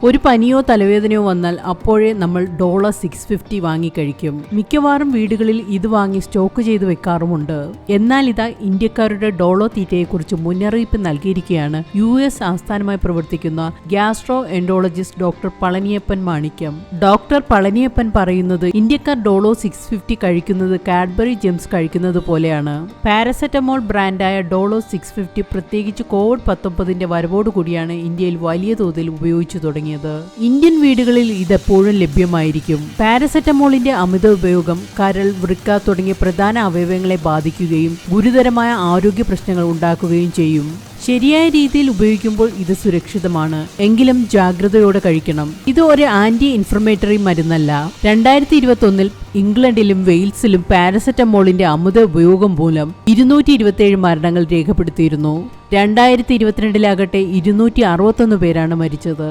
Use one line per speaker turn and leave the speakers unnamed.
ഒരു പനിയോ തലവേദനയോ വന്നാൽ അപ്പോഴേ നമ്മൾ ഡോളോ 650 വാങ്ങിക്കഴിക്കും. മിക്കവാറും വീടുകളിൽ ഇത് വാങ്ങി സ്റ്റോക്ക് ചെയ്ത് വെക്കാറുമുണ്ട്. എന്നാൽ ഇതാ ഇന്ത്യക്കാരുടെ ഡോളോ തീറ്റയെക്കുറിച്ച് മുന്നറിയിപ്പ് നൽകിയിരിക്കുകയാണ് US ആസ്ഥാനമായി പ്രവർത്തിക്കുന്ന ഗ്യാസ്ട്രോ എൻഡോളജിസ്റ്റ് ഡോക്ടർ പളനിയപ്പൻ മാണിക്യം. ഡോക്ടർ പളനിയപ്പൻ പറയുന്നത് ഇന്ത്യക്കാർ ഡോളോ 650 കഴിക്കുന്നത് കാഡ്ബറി ജെംസ് കഴിക്കുന്നത് പോലെയാണ്. പാരസെറ്റമോൾ ബ്രാൻഡായ ഡോളോ 650 പ്രത്യേകിച്ച് കോവിഡ്-19 വരവോടുകൂടിയാണ് ഇന്ത്യയിൽ വലിയ തോതിൽ ഉപയോഗിച്ചു തുടങ്ങിയത്. ഇന്ത്യൻ വീടുകളിൽ ഇതെപ്പോഴും ലഭ്യമായിരിക്കും. പാരസെറ്റമോളിന്റെ അമിത ഉപയോഗം കരൾ, വൃക്ക തുടങ്ങിയ പ്രധാന അവയവങ്ങളെ ബാധിക്കുകയും ഗുരുതരമായ ആരോഗ്യ പ്രശ്നങ്ങൾ ഉണ്ടാക്കുകയും ചെയ്യും. ശരിയായ രീതിയിൽ ഉപയോഗിക്കുമ്പോൾ ഇത് സുരക്ഷിതമാണ്. എങ്കിലും ജാഗ്രതയോടെ കഴിക്കണം. ഇത് ഒരു ആന്റി ഇൻഫ്ലമേറ്ററി മരുന്നല്ല. 2021 ഇംഗ്ലണ്ടിലും വെയിൽസിലും പാരസെറ്റമോളിന്റെ അമിത ഉപയോഗം മൂലം 227 മരണങ്ങൾ രേഖപ്പെടുത്തിയിരുന്നു. 2022 261 പേരാണ് മരിച്ചത്.